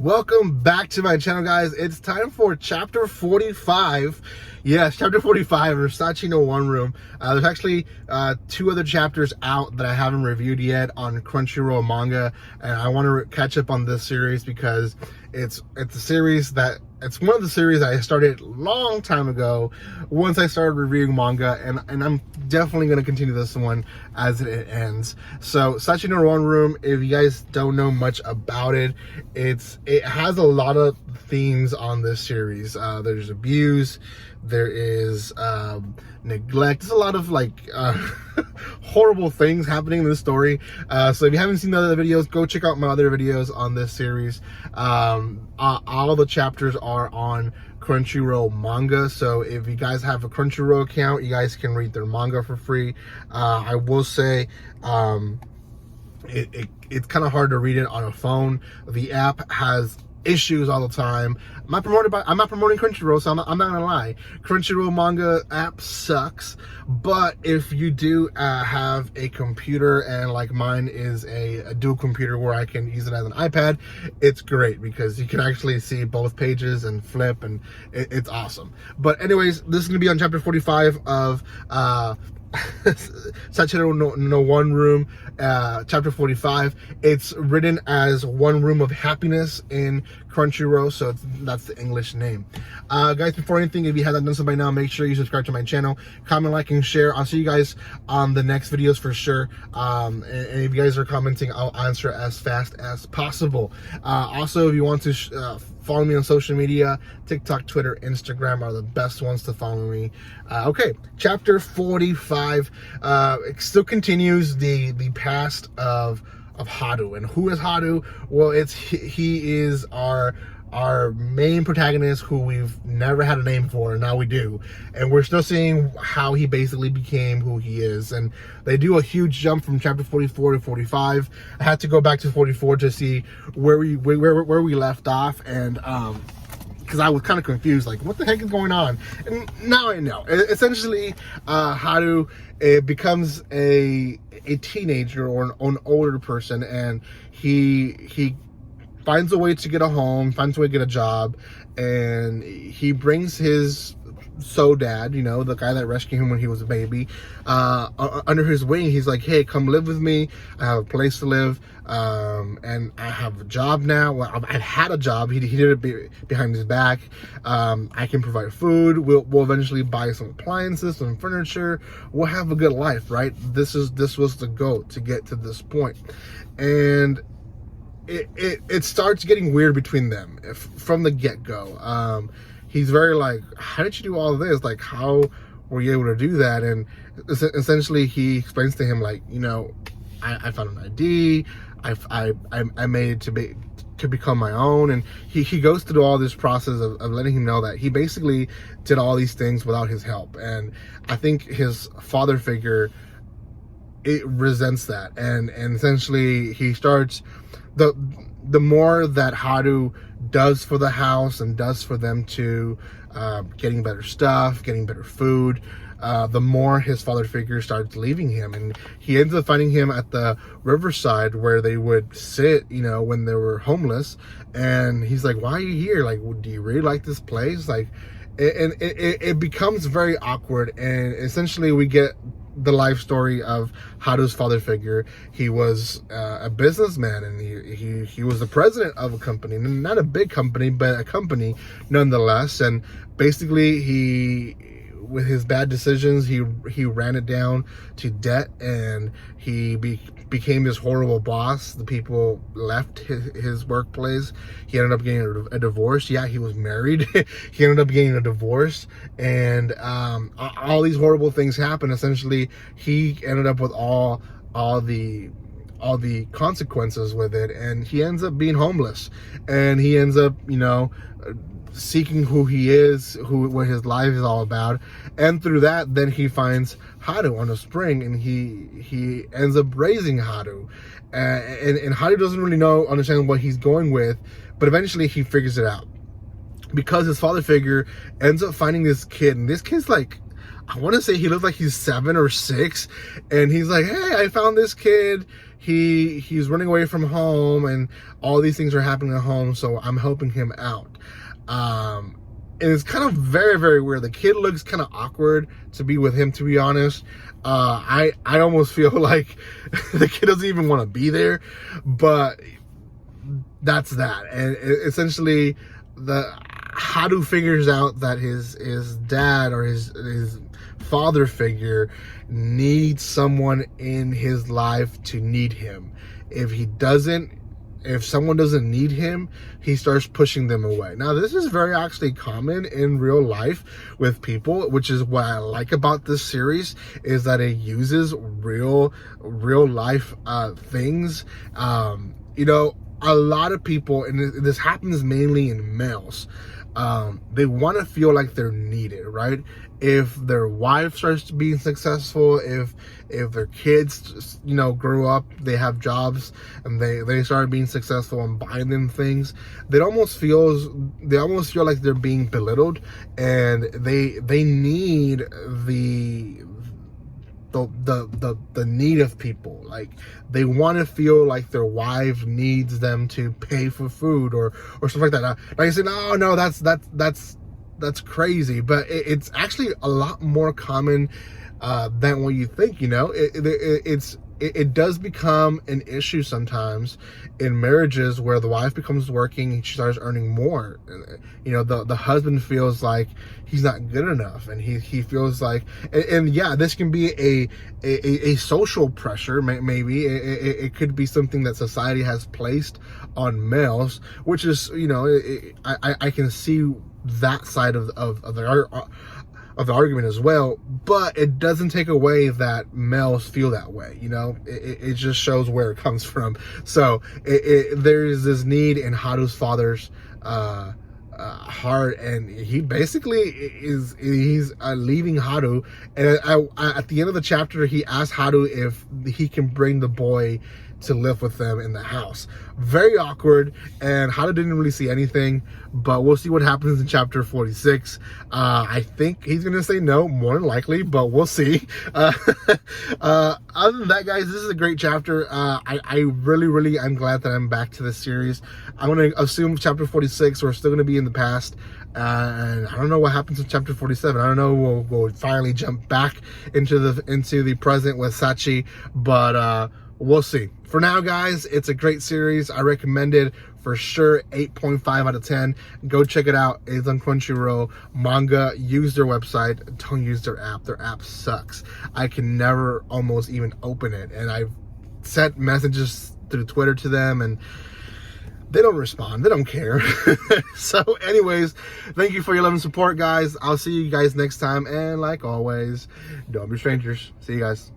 Welcome back to my channel, guys. It's time for chapter 45. Yes, chapter 45 of Sachi-iro no One Room. There's actually two other chapters out that I haven't reviewed yet on Crunchyroll Manga, and I want to catch up on this series because it's a series that it's one of the series I started a long time ago once I started reviewing manga, and I'm definitely going to continue this one as it ends. So Sachi-iro no One Room, if you guys don't know much about it, it has a lot of themes on this series. There's abuse, there is neglect. There's a lot of horrible things happening in this story. So if you haven't seen the other videos, go check out my other videos on this series. All the chapters are on Crunchyroll Manga, so if you guys have a Crunchyroll account, you guys can read their manga for free. I will say it's kind of hard to read it on a phone. The app has issues all the time. I'm not promoting Crunchyroll, so I'm not gonna lie. Crunchyroll manga app sucks, but if you do have a computer, and like mine is a dual computer where I can use it as an iPad, it's great because you can actually see both pages and flip, and it's awesome. But anyways, this is gonna be on chapter 45 of Sachi-iro no One Room, chapter 45. It's written as One Room of Happiness in Crunchyroll, so that's the English name. Guys, before anything, if you haven't done so by now, make sure you subscribe to my channel, comment, like, and share. I'll see you guys on the next videos for sure. And if you guys are commenting, I'll answer as fast as possible. Also, if you want to follow me on social media, TikTok, Twitter, Instagram are the best ones to follow me. Okay, chapter 45 it still continues the past of Haru. And who is Haru? Well, he is our main protagonist, who we've never had a name for, and now we do. And we're still seeing how he basically became who he is. And they do a huge jump from chapter 44 to 45. I had to go back to 44 to see where we left off, and because I was kind of confused, like, what the heck is going on? And now I know. Essentially, Haru becomes a teenager or an older person, and he finds a way to get a home, finds a way to get a job, and he brings his dad, the guy that rescued him when he was a baby, under his wing. He's like, hey, come live with me. I have a place to live, and I have a job now. Well, I've had a job. He did it behind his back. I can provide food. We'll eventually buy some appliances, some furniture. We'll have a good life, right? This was the goal to get to this point. And it starts getting weird between them from the get-go. He's very like, how did you do all of this? Like, how were you able to do that? And essentially he explains to him, like, I found an ID. I made it to become my own. And he goes through all this process of letting him know that he basically did all these things without his help. And I think his father figure, it resents that. And essentially he starts, the more that Haru does for the house and does for them too, getting better stuff, getting better food, the more his father figure starts leaving him. And he ends up finding him at the riverside where they would sit, when they were homeless. And he's like, why are you here? Like, do you really like this place? Like, and it becomes very awkward. And essentially we get the life story of Haru's father figure. He was a businessman, and he was the president of a company, not a big company, but a company nonetheless. And basically with his bad decisions, he ran it down to debt, and he became this horrible boss. The people left his workplace. He ended up getting a divorce. Yeah, he was married. He ended up getting a divorce, and all these horrible things happened. Essentially, he ended up with all the consequences with it, and he ends up being homeless, and he ends up seeking who he is, what his life is all about. And through that, then he finds Haru on a spring, and he ends up raising Haru, and Haru doesn't really understand what he's going with, but eventually he figures it out, because his father figure ends up finding this kid, and this kid's like, I want to say he looks like he's 7 or 6, and he's like, hey, I found this kid. he's running away from home, and all these things are happening at home, so I'm helping him out. And it's kind of very, very weird. The kid looks kind of awkward to be with him, to be honest. I almost feel like the kid doesn't even want to be there, but that's that. And essentially, Haru figures out that his dad, or his father figure, needs someone in his life to need him. If someone doesn't need him, he starts pushing them away. Now, this is very actually common in real life with people, which is what I like about this series, is that it uses real life things. You know, a lot of people, and this happens mainly in males, they want to feel like they're needed, right? If their wife starts being successful, if their kids, you know, grow up, they have jobs, and they start being successful and buying them things, they almost feel like they're being belittled, and they need the need of people. Like, they want to feel like their wife needs them to pay for food or stuff like that. Like I said, no, that's crazy, but it's actually a lot more common than what you think. You know, it does become an issue sometimes in marriages where the wife becomes working and she starts earning more. You know, the husband feels like he's not good enough, and he feels like, and yeah, this can be a social pressure. Maybe it could be something that society has placed on males, which is, you know, I can see that side of the argument as well, but it doesn't take away that males feel that way. You know, it just shows where it comes from. So there is this need in Haru's father's heart, and he basically he's leaving Haru. And at the end of the chapter, he asks Haru if he can bring the boy to live with them in the house. Very awkward, and Haru didn't really see anything, but we'll see what happens in chapter 46. I think he's gonna say no, more than likely, but we'll see. Other than that, guys, this is a great chapter. I really I'm glad that I'm back to this series. I'm gonna assume chapter 46 we're still gonna be in the past, and I don't know what happens in chapter 47. I don't know, we'll finally jump back into the present with Sachi, but we'll see. For now, guys, it's a great series. I recommend it for sure. 8.5 out of 10. Go check it out. It's on Crunchyroll. Manga. Use their website. Don't use their app. Their app sucks. I can never almost even open it. And I've sent messages through Twitter to them, and they don't respond. They don't care. So anyways, thank you for your love and support, guys. I'll see you guys next time. And like always, don't be strangers. See you guys.